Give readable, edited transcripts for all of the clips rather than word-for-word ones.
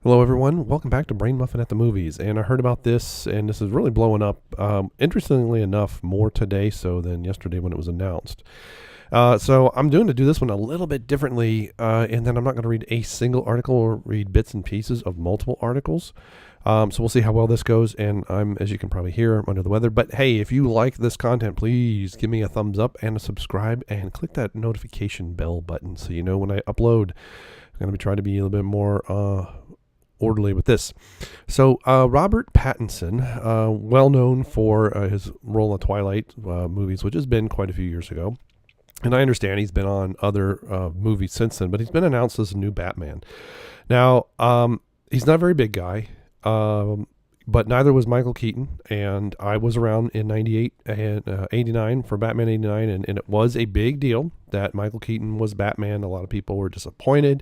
Hello, everyone. Welcome back to Brain Muffin at the Movies. And I heard about this, and this is really blowing up. Interestingly enough, more today so than yesterday when it was announced. So I'm doing to do this one a little bit differently, and then I'm not going to read a single article or read bits and pieces of multiple articles. So we'll see how well this goes. And I'm, as you can probably hear, I'm under the weather. But hey, if you like this content, please give me a thumbs up and a subscribe, and click that notification bell button so you know when I upload. I'm going to be trying to be a little bit more orderly with this. So Robert Pattinson, well known for his role in the Twilight movies, which has been quite a few years ago. And I understand he's been on other movies since then, but he's been announced as a new Batman. Now, he's not a very big guy, but neither was Michael Keaton. And I was around in 98 and 89 for Batman 89, and it was a big deal that Michael Keaton was Batman. A lot of people were disappointed.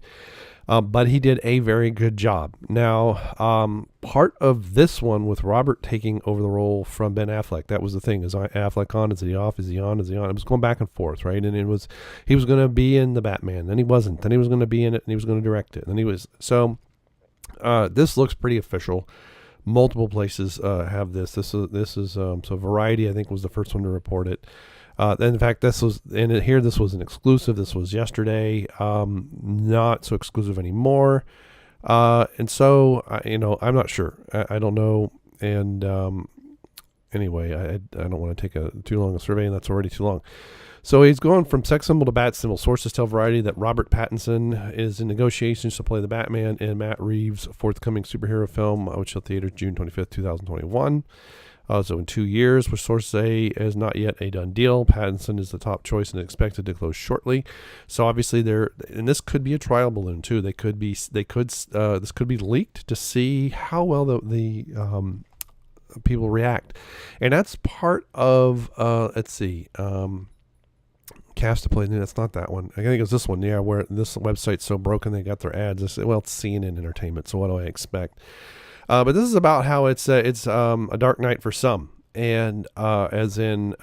But he did a very good job. Now, part of this one with Robert taking over the role from Ben Affleck, that was the thing. Is Affleck on? Is he off? Is he on? Is he on? It was going back and forth, right? And he was going to be in the Batman, then he wasn't. Then he was going to be in it, and he was going to direct it. Then he was. So this looks pretty official. Multiple places have this. This is so Variety, I think, was the first one to report it. In fact, this was an exclusive. This was yesterday, not so exclusive anymore. And so, I'm not sure. I don't know. And anyway, I don't want to take too long a survey, and that's already too long. So he's going from sex symbol to bat symbol. Sources tell Variety that Robert Pattinson is in negotiations to play the Batman in Matt Reeves' forthcoming superhero film, which will theaters June 25th, 2021. So in 2 years, which sources say is not yet a done deal. Pattinson is the top choice and expected to close shortly. So obviously and this could be a trial balloon too. This could be leaked to see how well the people react, and that's part of let's see, cast to play. That's not that one. I think it's this one. Yeah, where this website's so broken they got their ads. It's CNN Entertainment. So what do I expect? But this is about how it's a dark night for some, and as in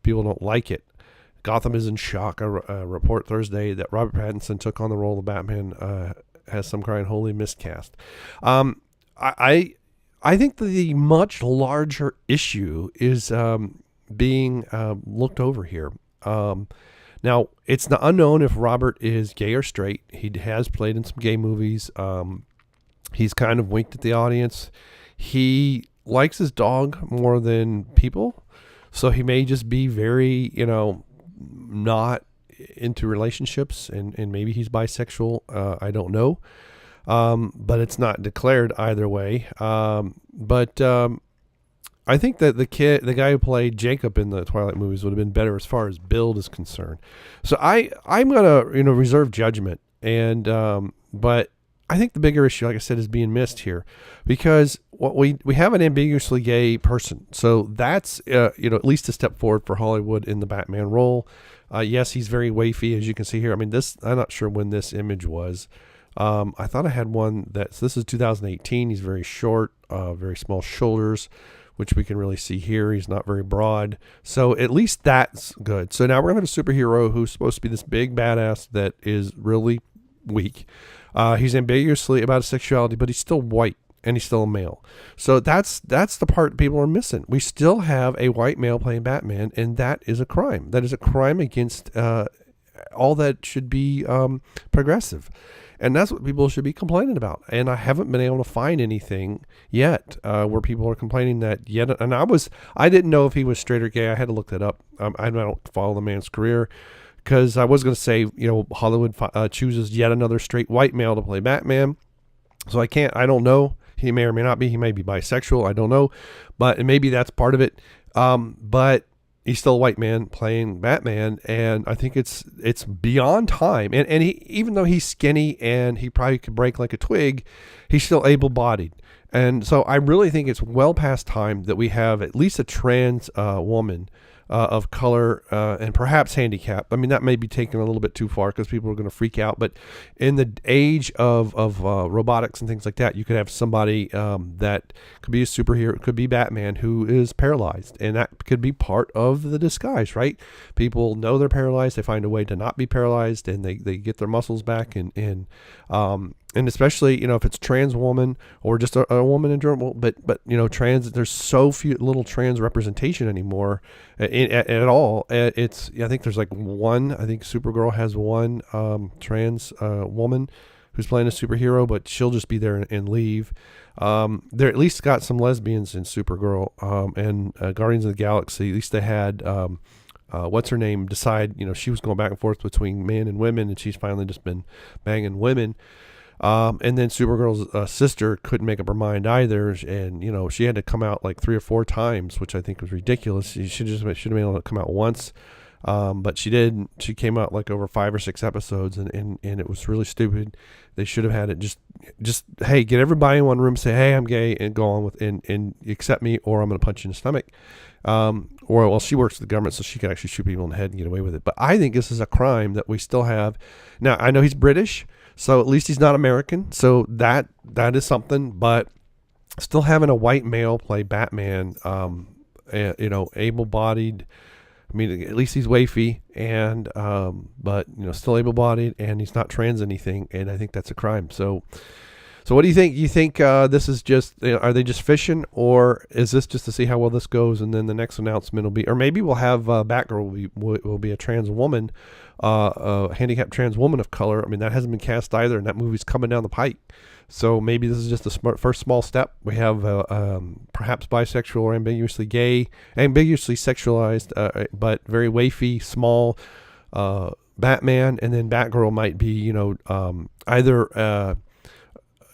people don't like it. Gotham is in shock. A report Thursday that Robert Pattinson took on the role of Batman has some crying holy miscast. I think the much larger issue is being looked over here. Now, it's not unknown if Robert is gay or straight. He has played in some gay movies. He's kind of winked at the audience. He likes his dog more than people. So he may just be very, not into relationships, and maybe he's bisexual. I don't know. But it's not declared either way. But I think that the guy who played Jacob in the Twilight movies would have been better as far as build is concerned. So I'm going to, reserve judgment. And, but I think the bigger issue, like I said, is being missed here, because what we have an ambiguously gay person. So that's, at least a step forward for Hollywood in the Batman role. Yes, he's very waify, as you can see here. I mean, I'm not sure when this image was. I thought I had one this is 2018. He's very short, very small shoulders, which we can really see here. He's not very broad. So at least that's good. So now we're going to have a superhero who's supposed to be this big badass that is really weak. He's ambiguously about his sexuality, but he's still white and he's still a male. So that's the part people are missing. We still have a white male playing Batman, and that is a crime. That is a crime against all that should be progressive. And that's what people should be complaining about. And I haven't been able to find anything yet where people are complaining that yet. And I didn't know if he was straight or gay. I had to look that up. I don't follow the man's career. Because I was going to say, Hollywood chooses yet another straight white male to play Batman. So I don't know. He may or may not be. He may be bisexual. I don't know. But maybe that's part of it. But he's still a white man playing Batman. And I think it's beyond time. And he, even though he's skinny and he probably could break like a twig, he's still able-bodied. And so I really think it's well past time that we have at least a trans woman of color and perhaps handicapped. I mean, that may be taken a little bit too far because people are going to freak out. But in the age of robotics and things like that, you could have somebody that could be a superhero, could be Batman, who is paralyzed. And that could be part of the disguise, right? People know they're paralyzed. They find a way to not be paralyzed, and they get their muscles back. And and especially, if it's trans woman or just a woman in general, but trans, there's so few little trans representation anymore at all. It's, I think there's like one, I think Supergirl has one trans woman who's playing a superhero, but she'll just be there and leave. They're at least got some lesbians in Supergirl, and Guardians of the Galaxy. At least they had what's her name decide. She was going back and forth between men and women, and she's finally just been banging women. And then Supergirl's sister couldn't make up her mind either, and she had to come out like 3 or 4 times, which I think was ridiculous. She should have been able to come out once. But she did. She came out like over 5 or 6 episodes, and it was really stupid. They should have had it just hey, get everybody in one room, say, hey, I'm gay, and go on with and accept me, or I'm going to punch you in the stomach. Or well, she works for the government, so she can actually shoot people in the head and get away with it. But I think this is a crime that we still have. Now I know he's British, so at least he's not American. So that is something. But still having a white male play Batman, able-bodied. I mean, at least he's waify, and but still able-bodied, and he's not trans anything, and I think that's a crime. So what do you think? You think this is just, are they just fishing, or is this just to see how well this goes, and then the next announcement will be, or maybe we'll have Batgirl will be a trans woman, a handicapped trans woman of color. I mean, that hasn't been cast either, and that movie's coming down the pike. So maybe this is just the first small step. We have perhaps bisexual or ambiguously gay, ambiguously sexualized, but very waify, small Batman, and then Batgirl might be, either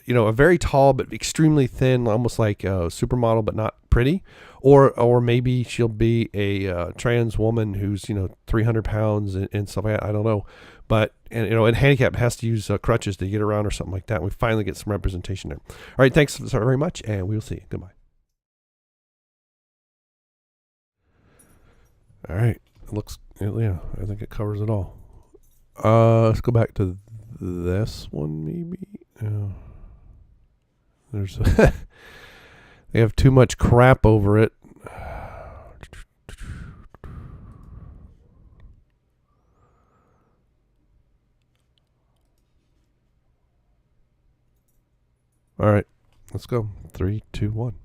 a very tall but extremely thin, almost like a supermodel, but not pretty, or maybe she'll be a trans woman who's 300 pounds and stuff like that. I don't know. But, and handicapped has to use crutches to get around or something like that. We finally get some representation there. All right, thanks very much, and we'll see you. Goodbye. All right, it looks, I think it covers it all. Let's go back to this one, maybe. There's they have too much crap over it. All right, let's go. 3, 2, 1.